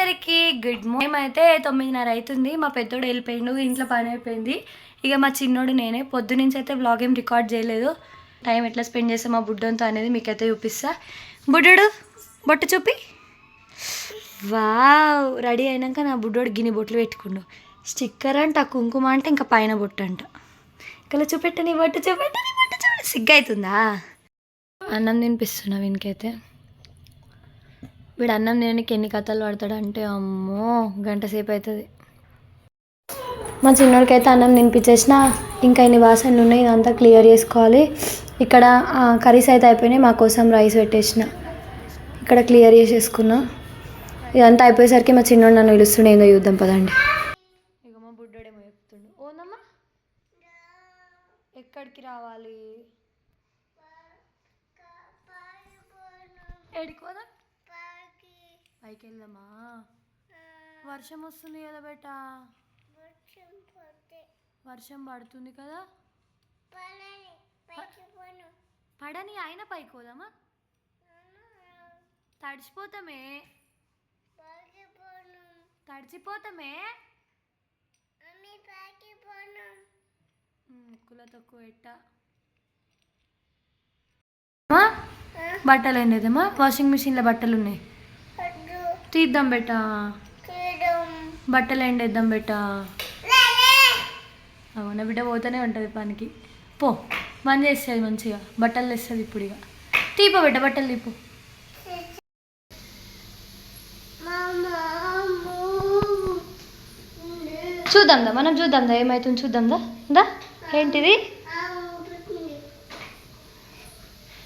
అందరికీ good morning. అయితే 9:30 అవుతుంది. మా పెద్దోడు వెళ్ళిపోయిండు, ఇంట్లో పని అయిపోయింది. ఇక మా చిన్నోడు నేనే పొద్దునుంచి అయితే వ్లాగ్ ఏం రికార్డ్ చేయలేదు. టైం ఎట్లా స్పెండ్ చేస్తాం మా బుడ్డోంతో అనేది మీకైతే చూపిస్తా. బుడ్డోడు బొట్టు చూపి. వావ్, రెడీ అయినాక నా బుడ్డోడు గిన్నె బొట్లు పెట్టుకుండు. స్టిక్కర్ అంట, కుంకుమ అంటే ఇంకా పైన బొట్టు అంట. ఇక్కడ చూపెట్టని బొట్టు చూపెట్టని బొట్టు చూడ సిగ్గు అవుతుందా. అన్నం తినిపిస్తున్నా వీనికైతే. వీడు అన్నం తినడానికి ఎన్ని కథలు పడతాడంటే అమ్మో గంట సేపు అవుతుంది. మా చిన్నోడికైతే అన్నం తినిపించేసిన. ఇంకా ఇన్ని వాసనలు ఉన్నాయి, ఇదంతా క్లియర్ చేసుకోవాలి. ఇక్కడ కర్రీస్ అయితే అయిపోయినాయి, మా కోసం రైస్ పెట్టేసిన. ఇక్కడ క్లియర్ చేసేసుకున్నా. ఇదంతా అయిపోయేసరికి మా చిన్నోడు నన్ను పిలుస్తుండే, ఏందో చూద్దాం పదండి. ఇక మా బుడ్డోడేమో చెప్తుండు. ఓనమ్మా ఎక్కడికి రావాలి, ఎడికోదా పైకి వెళ్దామా? వర్షం వస్తుంది కదా బేటా, వర్షం పడుతుంది కదా. పడని అయినా పైకి పోదామా? తడిచిపోతామే, తడిచిపోతామే. ముక్కుల తక్కువ ఎట్ట బట్టలు ఏంటమ్మా? వాషింగ్ మిషన్లో బట్టలు ఉన్నాయి, తీద్దాం బేటా. బట్టలు ఎండేద్దాం బేటా. అవునా బిడ్డ పోతూనే ఉంటుంది పనికి. పో బంద్ చేస్తుంది మంచిగా, బట్టలు తెస్తుంది ఇప్పుడు. ఇక తీపో బిడ్డ, బట్టలు తీపో. చూద్దాందా, మనం చూద్దాందా ఏమవుతుంది చూద్దాందా. దా ఏంటిది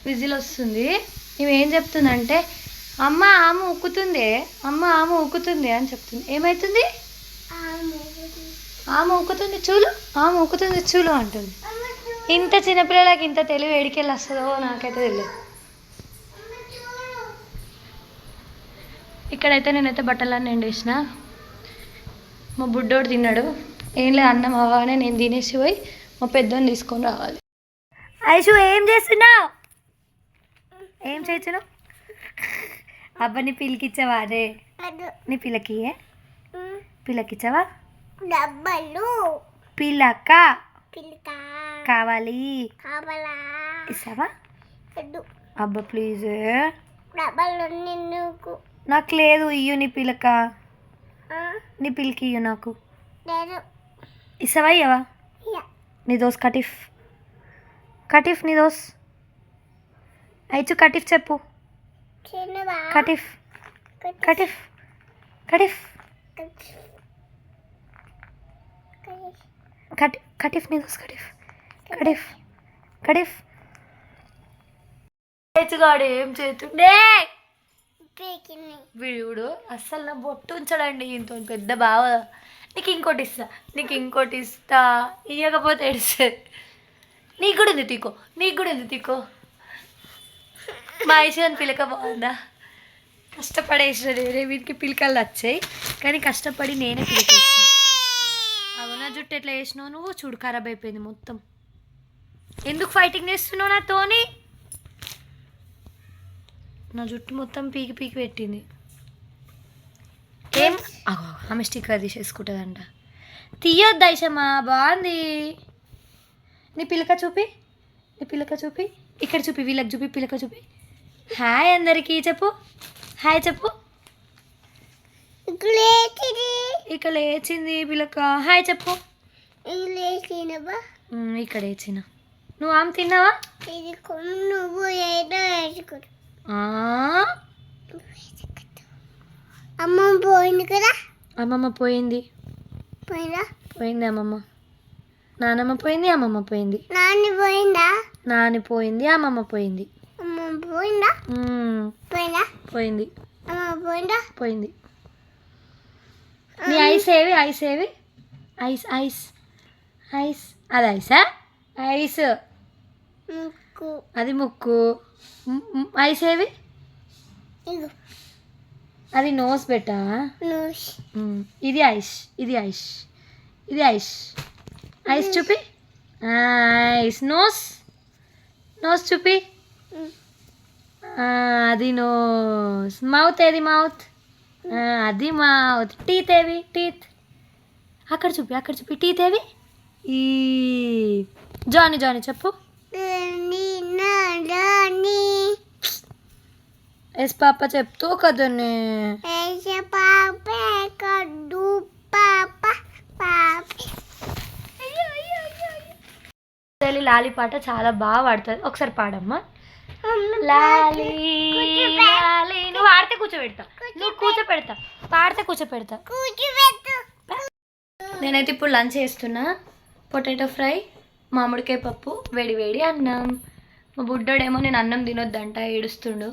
విజిల్ వస్తుంది. ఏం చెప్తుందంటే అమ్మ ఆమె ఉక్కుతుంది, అమ్మ ఆమె ఉక్కుతుంది అని చెప్తుంది. ఏమవుతుంది? ఆమె ఉక్కుతుంది చూలు, ఆమె ఉక్కుతుంది చూలు అంటుంది. ఇంత చిన్నపిల్లలకి ఇంత తెలివి ఏడికెళ్ళి వస్తుందో నాకైతే తెలియదు. ఇక్కడైతే నేనైతే బట్టలన్నీ ఎండేసిన. మా బుడ్డోడు తిన్నాడు. ఏం లేదు, అన్నం అవ్వగానే నేను తినేసి పోయి మా పెద్దోని తీసుకొని రావాలి. ఐషు ఏం చేస్తున్నావు? ఏం చేస్తున్నావు? అబ్బా నీ పిల్లకిచ్చావా? అదే నీ పిల్లకి పిల్లకిచ్చావా? పిల్లక కావాలి ఇస్తావా? అబ్బా ప్లీజ్, నాకు లేదు, ఇయ్యు నీ పిల్లక. నీ పిల్లకి ఇయ్యు నాకు. ఇస్తావా ఇయ్యవా? నీ దోస్ కటిఫ్, కటిఫ్ నీ దోస్ అయిచు కటిఫ్ చెప్పు. కటిఫ్ కటిఫ్ కటిఫ్ కటిఫ్ నీ దోస్ కటిఫ్ కటిఫ్ కటిఫ్. చేతుగాడు ఏం చేతుండే వీడు అస్సలు నా బొట్టు ఉంచాడండి. ఇంత పెద్ద బావ. నీకు ఇంకోటి ఇస్తా, నీకు ఇంకోటి ఇస్తా, ఇవ్వకపోతే ఏడుస్తుంది. నీకు కూడా ఉంది తీకో, నీకు కూడా ఉంది తీకో. మా ఐషాన్ పిలక బాగుందా? కష్టపడేసిన నేనే, వీటికి పిలకలు వచ్చాయి కానీ కష్టపడి నేనే పిలికేసిన. అవునా జుట్టు ఎట్లా వేసినావు నువ్వు? చూడు ఖరాబ్ అయిపోయింది మొత్తం. ఎందుకు ఫైటింగ్ చేస్తున్నావు నాతోని? నా జుట్టు మొత్తం పీకి పీకి పెట్టింది. ఏం ఆమె స్టిక్కర్ తీసేసుకుంటుందంట. తీయొద్దు ఐషమ్మా, బాగుంది. నీ పిలక చూపి, నీ పిలక చూపి, ఇక్కడ చూపి, వీళ్ళకి చూపి, పిలక చూపి. హాయ్ అందరికీ చెప్పు, హాయ్ చెప్పు. ఇక్కడ లేచింది పిలక, హాయ్ చెప్పు. ఇక్కడ వేసిన. నువ్వు ఆమె తిన్నావా? అమ్మమ్మ పోయింది కదా. అమ్మమ్మ పోయింది, పోయింది అమ్మమ్మ. నానమ్మ పోయింది, అమ్మమ్మ పోయింది. నాని పోయిందా? నాని పోయింది, అమ్మమ్మ పోయింది. అమ్మమ్మ పోయిందా? పోయిందా? పోయింది. అమ్మమ్మ పోయిందా? పోయింది. నీ ఐస్ ఏవి? ఐస్ ఏవి? Ice ice ice. అది ఐసా? ఐస్ ముక్కు. అది ముక్కు. ఐస్ ఏవి? అది నోస్ బెట్టా. ఇది ఐస్, ఇది ఐస్, ఇది ఐస్. ఐస్ చూపి. ఐస్. నోస్, నోస్ చూపి. అది నోస్. మౌత్ ఏది? మౌత్. అది మా టీత్ ఏవి టీత్ అక్కడ చూపి టీత్ ఏవి ఈ జానీ జానీ చెప్పు ఎస్ పాప చెప్తూ కదనే లాలి పాట చాలా బాగా పాడుతుంది ఒకసారి పాడమ్మా లాలి లాలి నువ్వు ఆడితే కూర్చోబెడతా నువ్వు కూర్చోపెడతా పాడితే కూర్చోపెడతా నేనైతే ఇప్పుడు లంచ్ చేస్తున్నా పొటాటో ఫ్రై మామిడికాయ పప్పు వేడి వేడి అన్నం మా బుడ్డోడేమో నేను అన్నం తినొద్దంట ఏడుస్తుండు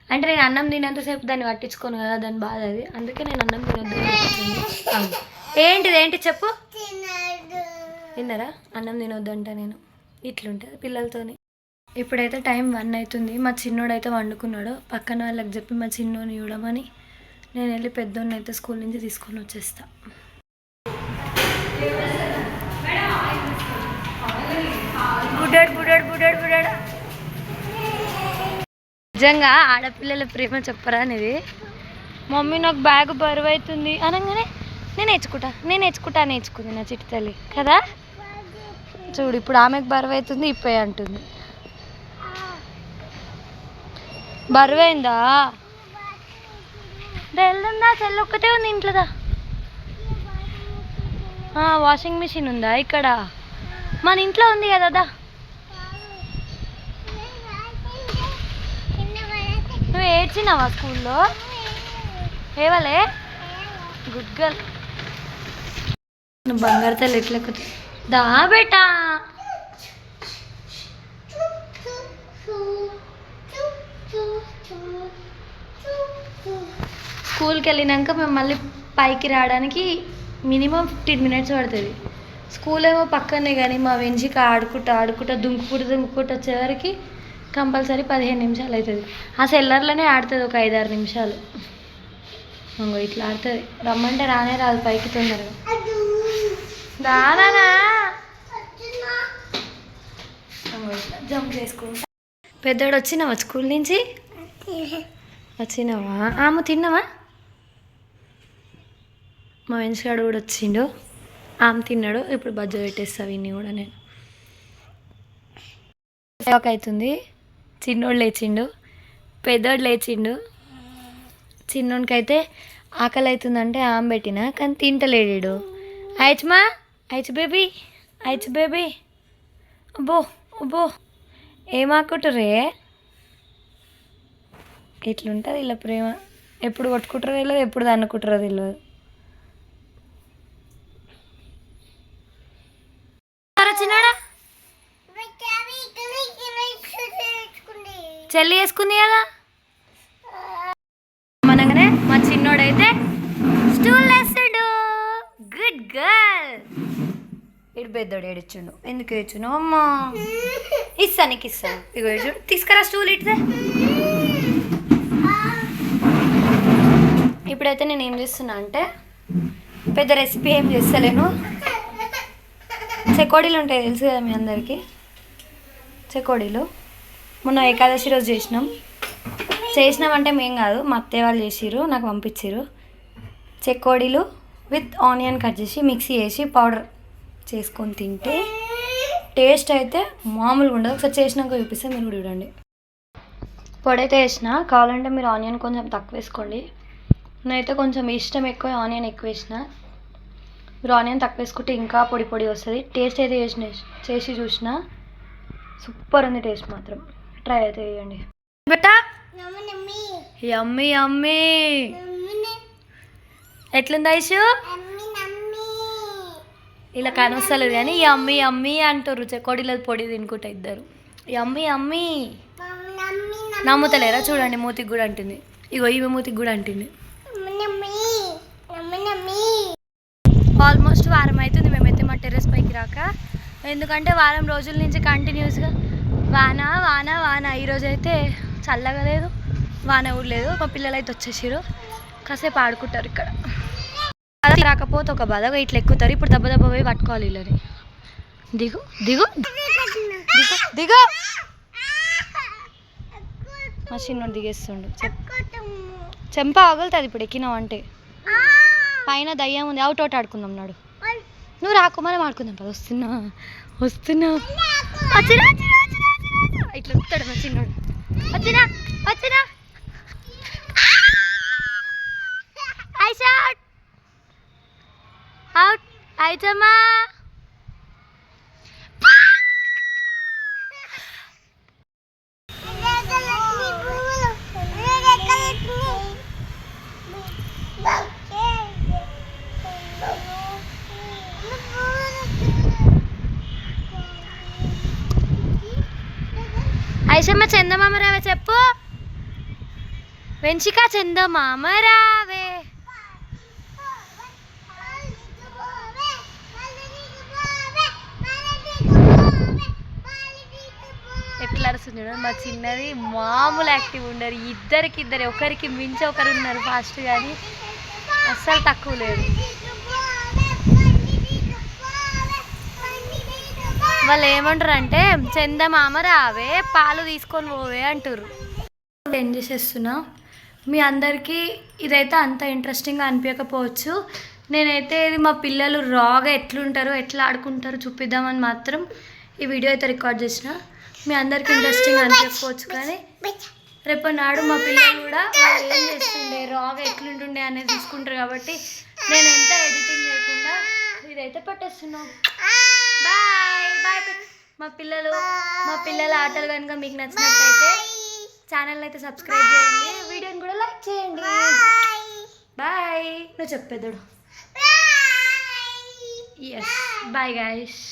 అంటే నేను అన్నం తినేంతసేపు దాన్ని పట్టించుకోను కదా దాని బాధ అది అందుకే నేను అన్నం తినొద్దు ఏంటి చెప్పు విన్నారా అన్నం తినొద్దంట నేను ఇట్లుంటుంది పిల్లలతోని ఇప్పుడైతే టైం 1 అవుతుంది మా చిన్నోడైతే వండుకున్నాడు పక్కన వాళ్ళకి చెప్పి మా చిన్నోని చూడమని నేను వెళ్ళి పెద్దోడిని అయితే స్కూల్ నుంచి తీసుకొని వచ్చేస్తా బుడ్డాడు నిజంగా ఆడపిల్లల ప్రేమ చెప్పరా అనేది మమ్మీ నాకు బ్యాగ్ బరువు అవుతుంది అనగానే నేను నేర్చుకుంది నా చిట్టి తల్లి కదా చూడు ఇప్పుడు ఆమెకు బరువు అవుతుంది ఇప్పే అంటుంది బరువైందా వెళ్దా సెల్ ఒక్కటే ఉంది ఇంట్లోదా వాషింగ్ మిషన్ ఉందా ఇక్కడ మన ఇంట్లో ఉంది కదా నువ్వు ఏడ్చినావా స్కూల్లో ఏవలే గుడ్ గర్ల్ నువ్వు బంగారు తల్లి ఎట్లా దా బేటా స్కూల్కి వెళ్ళినాక మేము మళ్ళీ పైకి రావడానికి మినిమం 15 minutes పడుతుంది స్కూల్ ఏమో పక్కనే కానీ మా వెంజికి ఆడుకుంటా దుంకుకుంటూ వచ్చేవరకు కంపల్సరీ 15 నిమిషాలు అవుతుంది ఆ సెల్లర్లోనే ఆడుతుంది ఒక 5-6 నిమిషాలు ఇంకో ఇట్లా ఆడుతుంది రమ్మంటే రానే రాదు పైకి తొందరగా దానా ఇట్లా జంప్ చేసుకుంటా పెద్దోడు వచ్చినావా స్కూల్ నుంచి వచ్చినావా ఆమె తిన్నావా మా వెంచగాడు కూడా వచ్చిండు ఆమె తిన్నాడు ఇప్పుడు బజ్జ పెట్టేస్తా ఇన్ని కూడా నేను అవుతుంది చిన్నోడు లేచిండు పెద్దోడు లేచిండు చిన్నోడికైతే ఆకలి అవుతుందంటే ఆమె పెట్టిన కానీ తింటలేడు ఐచ్మా ఐచ్ బేబీ అబ్బో ఏం ఆకుంటారే ఇట్లుంటుంది ఇలా ప్రేమ ఎప్పుడు కొట్టుకుంటారో తెలియదు ఎప్పుడు దన్నుకుంటారో తెలియదు చిన్నాడా చెల్లి వేసుకుంది కదా మనగానే మా చిన్నోడైతే స్టూల్ వేస్తాడు గుడ్ గర్ల్ ఇడు పెద్దోడు ఏడిచ్చుండు ఎందుకు ఏడ్చును అమ్మా నీకు ఇస్తాను ఇగో చూడు తీసుకురా స్టూల్ ఇటుదే ఇప్పుడైతే నేను ఏం చేస్తున్నా అంటే పెద్ద రెసిపీ ఏం చేస్తలేను చెకోడీలు ఉంటాయి తెలుసు కదా మీ అందరికీ చెకోడీలు మొన్న ఏకాదశి రోజు చేసినామంటే మేం కాదు మా అత్తయ్య వాళ్ళు చేసిర్రు నాకు పంపించారు చెకోడీలు విత్ ఆనియన్ కట్ చేసి మిక్సీ వేసి పౌడర్ చేసుకొని తింటే టేస్ట్ అయితే మామూలుగా ఉండదు ఒకసారి చేసినాక చూపిస్తే మీరు కూడా చూడండి పొడి అయితే వేసిన కావాలంటే మీరు ఆనియన్ కొంచెం తక్కువ వేసుకోండి నేనైతే కొంచెం ఇష్టం ఎక్కువ ఆనియన్ ఎక్కువ వేసిన మీరు ఆనియన్ తక్కువ వేసుకుంటే ఇంకా పొడి పొడి వస్తుంది టేస్ట్ అయితే చేసి చూసిన సూపర్ ఉంది టేస్ట్ మాత్రం ట్రై అయితే చేయండి బెటా యమ్మీ యమ్మీ ఎట్లుంది ఐషు ఇలా కనొస్తలేదు కానీ యమ్మీ యమ్మీ అంటారు చెకోడీల పొడి తినుకుంటా ఇద్దరు యమ్మీ యమ్మీ నమ్ముతలేరా చూడండి మూతికి కూడా అంటుంది ఇగో ఈమె మూతికి కూడా అంటుంది ఆల్మోస్ట్ వారం అవుతుంది మేమైతే మా టెర్రస్ పైకి రాక ఎందుకంటే వారం రోజుల నుంచి కంటిన్యూస్గా వాన వాన వాన ఈరోజు అయితే చల్లగా లేదు వాన కూడా లేదు మా పిల్లలు అయితే వచ్చేసారు కాసేపు ఆడుకుంటారు ఇక్కడ రాకపోతే ఒక బాధ ఇట్లా ఎక్కుతారు ఇప్పుడు దెబ్బ దెబ్బ పోయి పట్టుకోవాలి వీళ్ళని దిగు దిగు దిగు మా చిన్నోడు దిగేస్తుండు చెంప ఆగులుతుంది ఇప్పుడు ఎక్కినావు అంటే. పైన దయ్యం ఉంది, అవుట్ అవుట్ ఆడుకుందాం నాడు. నువ్వు రాకు మనం ఆడుకుందాం పద. వస్తున్నా వస్తున్నా వచ్చినా ఇట్లా వస్తాడు మా చిన్నోడు. వచ్చినా వచ్చినా అవుట్ అయితమ్మా. ఐషమ్మ చందమామ రావే చెప్పు. వెంచిక చందమామ రావే. ఎట్లా అరుస్తుంది చూడండి మా చిన్నది. మామూలు యాక్టివ్ ఉండరు, ఇద్దరు ఒకరికి మించి ఒకరు ఉన్నారు ఫాస్ట్, కానీ అస్సలు తక్కువ లేదు. వాళ్ళు ఏమంటారు అంటే చందమామ రావే పాలు తీసుకొని పోవే అంటారు. ఏం చేసేస్తున్నా మీ అందరికీ ఇదైతే అంత ఇంట్రెస్టింగ్గా అనిపించకపోవచ్చు. నేనైతే ఇది మా పిల్లలు రాగా ఎట్లుంటారో ఎట్లా ఆడుకుంటారో చూపిద్దామని మాత్రం ఈ వీడియో అయితే రికార్డ్ చేసిన. మీ అందరికీ ఇంట్రెస్టింగ్ అనిపించకపోవచ్చు, కానీ రేపటి నాడు మా పిల్లలు కూడా వాళ్ళు ఏం చేస్తుండే రాగా ఎట్లుంటుండే అనేది తీసుకుంటారు. కాబట్టి నేను ఎంత ఎడిటింగ్ లేకుండా ఇదైతే పెట్టేస్తున్నాను. Bye bye. మా పిల్లల ఆటలు కనుక మీకు నచ్చినట్లయితే ఛానల్ అయితే సబ్స్క్రైబ్ చేయండి, వీడియోని కూడా లైక్ చేయండి. బాయ్. నువ్వు చెప్పేదాడు. Yes bye guys.